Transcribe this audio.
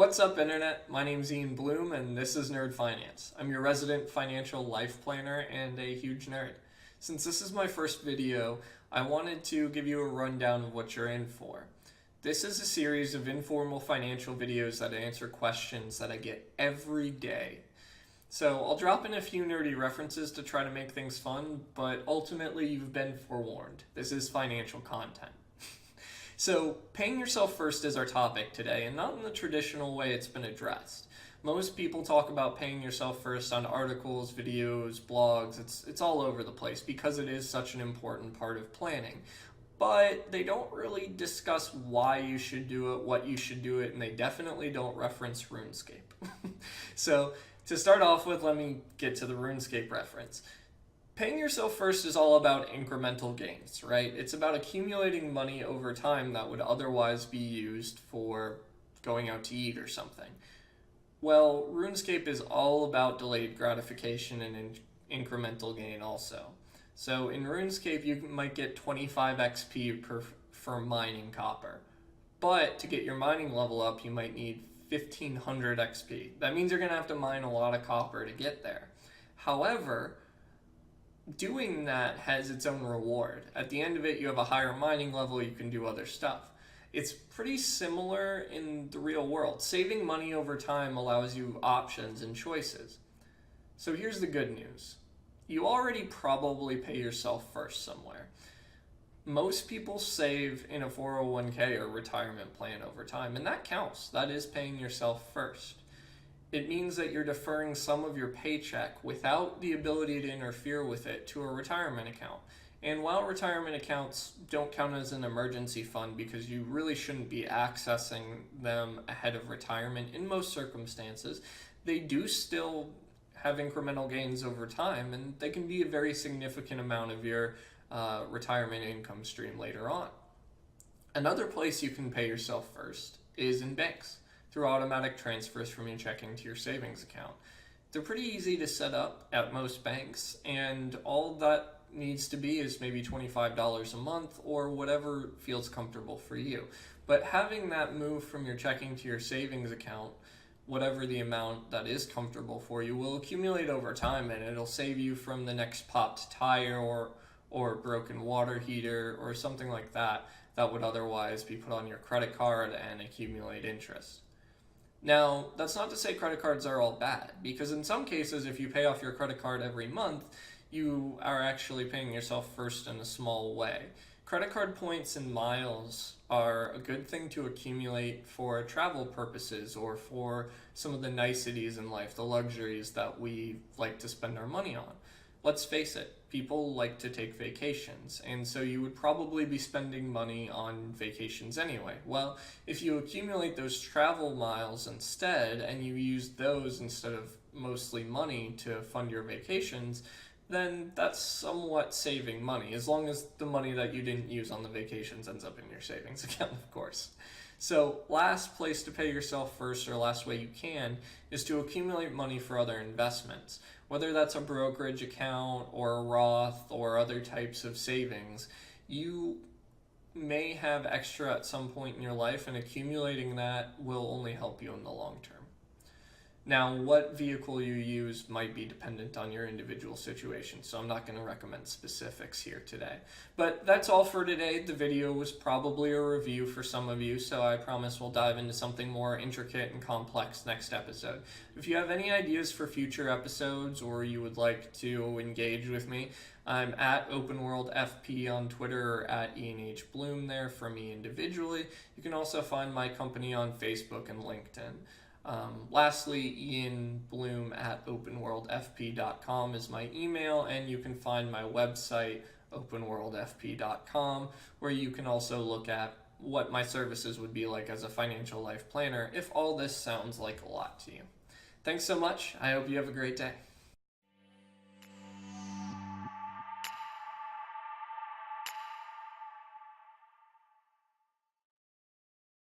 What's up, Internet? My name's Ian Bloom, and this is Nerd Finance. I'm your resident financial life planner and a huge nerd. Since this is my first video, I wanted to give you a rundown of what you're in for. This is a series of informal financial videos that answer questions that I get every day. So I'll drop in a few nerdy references to try to make things fun, but ultimately you've been forewarned. This is financial content. So, paying yourself first is our topic today, and not in the traditional way it's been addressed. Most people talk about paying yourself first on articles, videos, blogs, it's all over the place because it is such an important part of planning. But they don't really discuss why you should do it, what you should do it, and they definitely don't reference Runescape. So, to start off with, let me get to the Runescape reference. Paying yourself first is all about incremental gains, right? It's about accumulating money over time that would otherwise be used for going out to eat or something. Well, RuneScape is all about delayed gratification and incremental gain also. So in RuneScape, you might get 25 XP for mining copper. But to get your mining level up, you might need 1500 XP. That means you're going to have to mine a lot of copper to get there. However, doing that has its own reward. At the end of it, you have a higher mining level, you can do other stuff. It's pretty similar in the real world. Saving money over time allows you options and choices. So here's the good news. You already probably pay yourself first somewhere. Most people save in a 401k or retirement plan over time, and that counts. That is paying yourself first. It means that you're deferring some of your paycheck without the ability to interfere with it to a retirement account. And while retirement accounts don't count as an emergency fund because you really shouldn't be accessing them ahead of retirement in most circumstances, they do still have incremental gains over time, and they can be a very significant amount of your retirement income stream later on. Another place you can pay yourself first is in banks, through automatic transfers from your checking to your savings account. They're pretty easy to set up at most banks, and all that needs to be is maybe $25 a month or whatever feels comfortable for you. But having that move from your checking to your savings account, whatever the amount that is comfortable for you, will accumulate over time, and it'll save you from the next popped tire or broken water heater or something like that that would otherwise be put on your credit card and accumulate interest. Now, that's not to say credit cards are all bad, because in some cases, if you pay off your credit card every month, you are actually paying yourself first in a small way. Credit card points and miles are a good thing to accumulate for travel purposes or for some of the niceties in life, the luxuries that we like to spend our money on. Let's face it, people like to take vacations, and so you would probably be spending money on vacations anyway. Well, if you accumulate those travel miles instead, and you use those instead of mostly money to fund your vacations, then that's somewhat saving money, as long as the money that you didn't use on the vacations ends up in your savings account, of course. So last place to pay yourself first, or last way you can, is to accumulate money for other investments. Whether that's a brokerage account or a Roth or other types of savings, you may have extra at some point in your life, and accumulating that will only help you in the long term. Now, what vehicle you use might be dependent on your individual situation, so I'm not going to recommend specifics here today. But that's all for today. The video was probably a review for some of you, so I promise we'll dive into something more intricate and complex next episode. If you have any ideas for future episodes, or you would like to engage with me, I'm at OpenWorldFP on Twitter, or at IanHBloom there for me individually. You can also find my company on Facebook and LinkedIn. Lastly, Ian Bloom at openworldfp.com is my email, and you can find my website, openworldfp.com, where you can also look at what my services would be like as a financial life planner if all this sounds like a lot to you. Thanks so much. I hope you have a great day.